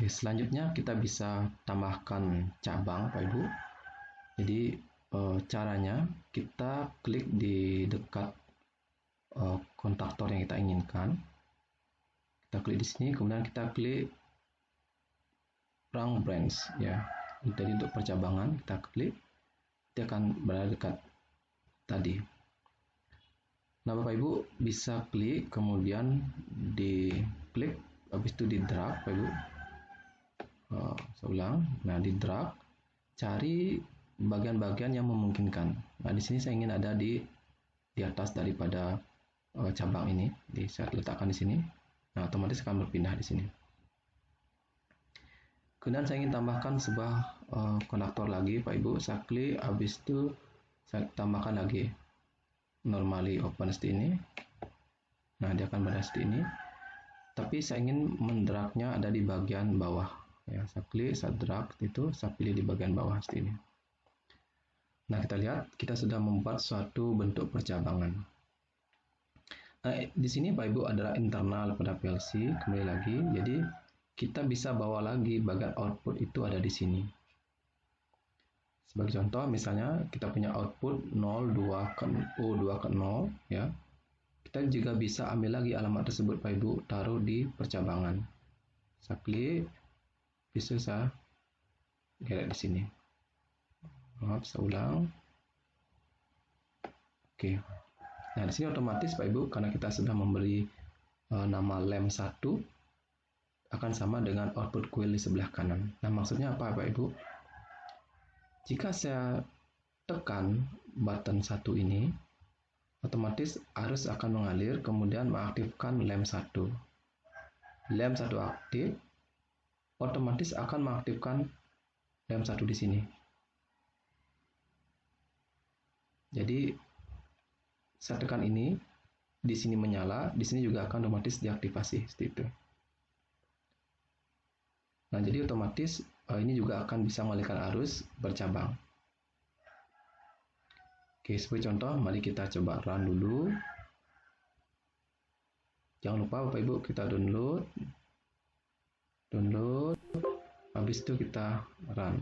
Oke, selanjutnya kita bisa tambahkan cabang, Pak Ibu. Jadi caranya kita klik di dekat kontaktor yang kita inginkan. Kita klik di sini, kemudian kita klik Run Branch ya. Jadi untuk percabangan kita klik, dia akan berada dekat tadi. Nah, Bapak Ibu bisa klik, kemudian diklik, habis itu di drag, Bapak Ibu. Saya ulang. Nah, di drag, cari bagian-bagian yang memungkinkan. Nah, di sini saya ingin ada di atas daripada cabang ini. Jadi saya letakkan di sini. Nah, otomatis akan berpindah di sini. Kemudian saya ingin tambahkan sebuah konektor lagi, Pak Ibu. Saya klik, habis itu saya tambahkan lagi normally open seperti ini. Nah, dia akan berada seperti ini. Tapi saya ingin mendragnya ada di bagian bawah. Ya, saya klik, saya drag itu, saya pilih di bagian bawah seperti ini. Nah, kita lihat kita sudah membuat suatu bentuk percabangan. Nah, di sini Pak Ibu adalah internal pada PLC, kembali lagi. Jadi kita bisa bawa lagi bagian output itu ada di sini. Sebagai contoh, misalnya kita punya output 02 ke 0 ya. Kita juga bisa ambil lagi alamat tersebut Pak Ibu, taruh di percabangan. Saya klik, bisa saya geret di sini. Maaf, saya ulang. Oke. Nah, di sini otomatis Pak Ibu, karena kita sudah memberi nama LAM1 akan sama dengan output coil di sebelah kanan. Nah, maksudnya apa Pak Ibu? Jika saya tekan button 1 ini, otomatis arus akan mengalir, kemudian mengaktifkan LAM1. LAM1 aktif, otomatis akan mengaktifkan LAM1 di sini. Jadi saya tekan ini, di sini menyala, di sini juga akan otomatis diaktifasi seperti itu. Nah, jadi otomatis ini juga akan bisa mengalirkan arus bercabang. Oke, sebagai contoh, mari kita coba run dulu. Jangan lupa Bapak Ibu kita download, habis itu kita run.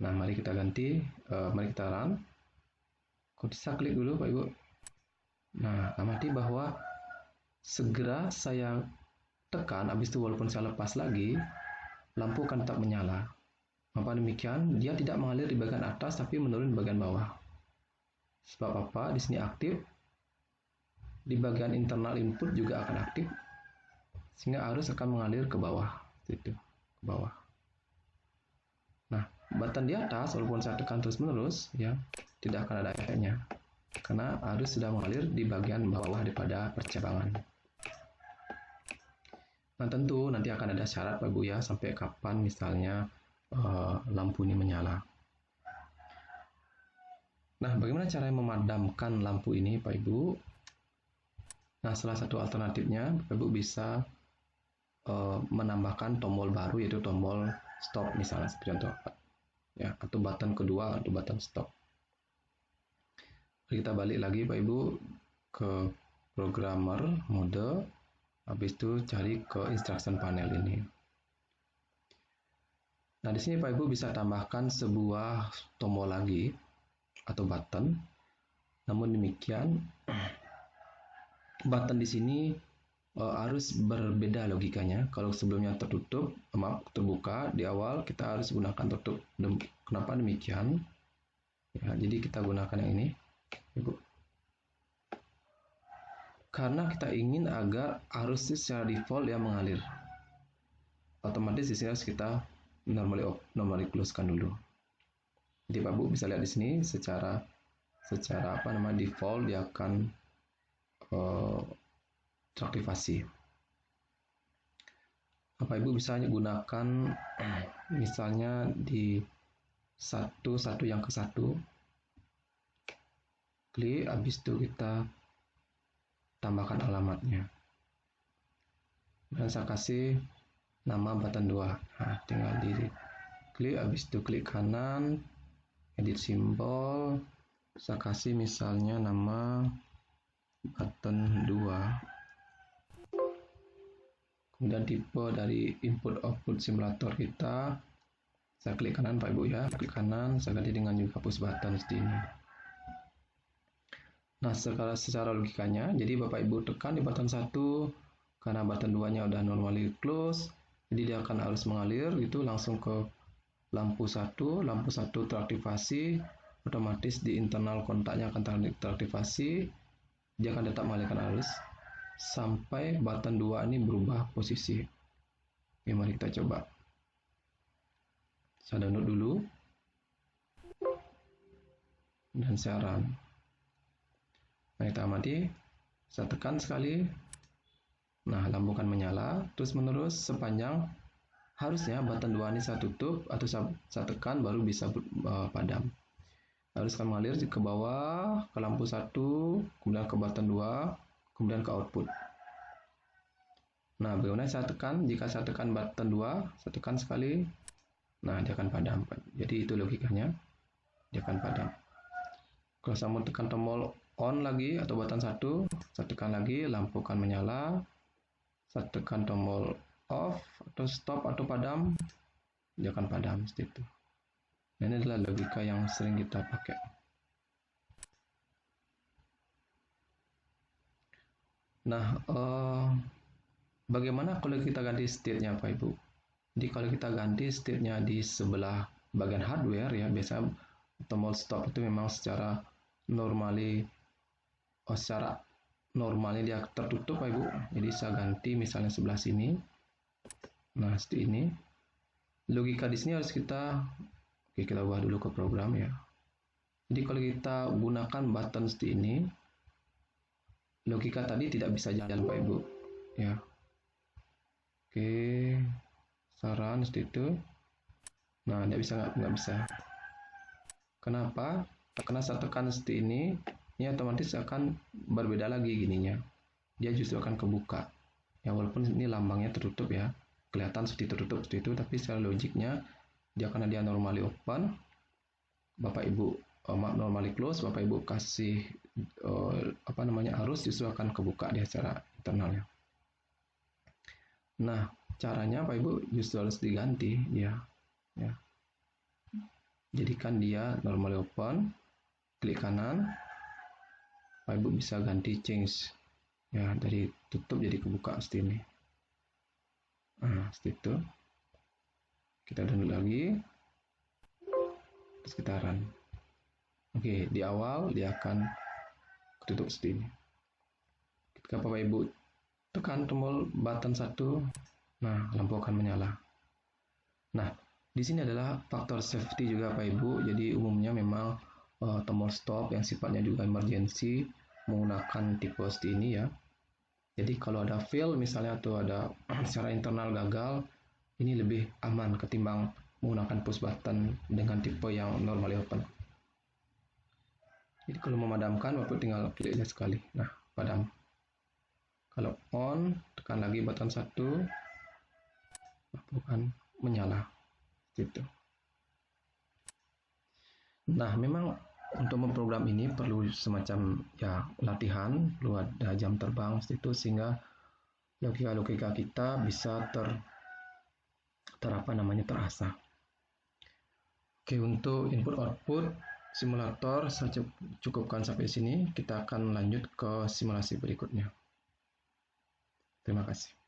Nah, mari kita ganti, mari kita run. Kok bisa klik dulu Pak Ibu. Nah, amati bahwa segera saya tekan, habis itu walaupun saya lepas lagi, lampu akan tetap menyala. Apa demikian? Dia tidak mengalir di bagian atas, tapi menurun di bagian bawah. Sebab apa? Di sini aktif, di bagian internal input juga akan aktif, sehingga arus akan mengalir ke bawah, itu ke bawah. Nah, button di atas, walaupun saya tekan terus-menerus, ya tidak akan ada efeknya, karena arus sudah mengalir di bagian bawah daripada percabangan. Nah, tentu nanti akan ada syarat Pak Ibu ya, sampai kapan misalnya lampu ini menyala. Nah, bagaimana cara memadamkan lampu ini Pak Ibu? Nah, salah satu alternatifnya Pak Ibu bisa menambahkan tombol baru, yaitu tombol stop misalnya, seperti contoh ya, atau button kedua atau button stop. Kita balik lagi Pak Ibu ke programmer mode, habis itu cari ke instruction panel ini. Nah, di sini Pak Ibu bisa tambahkan sebuah tombol lagi atau button. Namun demikian, button di sini harus berbeda logikanya. Kalau sebelumnya terbuka di awal, kita harus gunakan tutup. Kenapa demikian? Ya, jadi kita gunakan yang ini, Ibu. Karena kita ingin agar arus secara default yang mengalir. Otomatis di sini harus kita normally close-kan dulu. Jadi Pak Bu bisa lihat di sini secara default dia akan teraktivasi. Bapak Ibu bisa gunakan misalnya di satu yang ke satu, klik, habis itu kita tambahkan alamatnya, dan saya kasih nama button 2. Nah, tinggal di klik, habis itu klik kanan, edit simbol, saya kasih misalnya nama button 2, Kemudian tipe dari input output simulator kita, saya klik kanan Pak Ibu ya, klik kanan, saya ganti dengan juga push button seperti ini. Nah, secara logikanya, jadi Bapak Ibu tekan di button 1, karena button 2-nya udah normally close, jadi dia akan harus mengalir gitu langsung ke lampu 1 teraktivasi, otomatis di internal kontaknya akan teraktivasi, dia akan tetap mengalirkan arus sampai button 2 ini berubah posisi. Oke, mari kita coba. Saya download dulu dan saya run. Nah, kita amati, saya tekan sekali. Nah, lampu akan menyala terus menerus sepanjang, harusnya button 2 ini saya tutup atau saya tekan baru bisa padam. Harus akan mengalir ke bawah, ke lampu 1, kemudian ke button 2, kemudian ke output. Nah, bagaimana saya tekan? Jika saya tekan button 2, saya tekan sekali, nah dia akan padam. Jadi itu logikanya, dia akan padam. Kalau saya mau tekan tombol on lagi atau button 1, saya tekan lagi, lampu akan menyala. Saya tekan tombol off atau stop atau padam, dia akan padam seperti itu. Nah, ini adalah logika yang sering kita pakai. Nah, bagaimana kalau kita ganti state-nya Pak Ibu? Jadi kalau kita ganti state-nya di sebelah bagian hardware ya, biasanya tombol stop itu memang secara normalnya dia tertutup Pak Ibu. Jadi saya ganti misalnya sebelah sini. Nah, seperti ini. Logika di sini harus kita ubah dulu ke program ya. Jadi kalau kita gunakan button seperti ini, logika tadi tidak bisa jalan Pak Ibu ya. Oke, saran seperti itu. Nah, nggak bisa. Kenapa? Karena saya tekan seperti ini otomatis akan berbeda lagi gininya. Dia justru akan kebuka. Ya, walaupun ini lambangnya tertutup ya, kelihatan seperti tertutup seperti itu, tapi secara logiknya karena dia normally open, Bapak Ibu normally close, Bapak Ibu kasih arus justru akan kebuka dia secara internalnya. Nah, caranya Pak Ibu justru harus diganti ya. Jadikan dia normally open, klik kanan, Pak Ibu bisa ganti change ya, dari tutup jadi kebuka seperti ini. Nah, seperti itu. Kita download lagi, terus kita run. Oke, di awal dia akan ketutup seperti ini. Ketika Bapak Ibu tekan tombol button 1, nah lampu akan menyala. Nah, di sini adalah faktor safety juga Pak Ibu. Jadi umumnya memang tombol stop yang sifatnya juga emergency menggunakan tipe seperti ini ya. Jadi kalau ada fail misalnya atau ada secara internal gagal, ini lebih aman ketimbang menggunakan push button dengan tipe yang normally open. Jadi kalau memadamkan, Bapak tinggal klik aja sekali. Nah, padam. Kalau on, tekan lagi button 1, lampu akan menyala. Gitu. Nah, memang untuk memprogram ini perlu semacam ya latihan, perlu ada jam terbang seperti itu, sehingga logika kita bisa terasa. Oke, untuk input output simulator saya cukupkan sampai sini. Kita akan lanjut ke simulasi berikutnya. Terima kasih.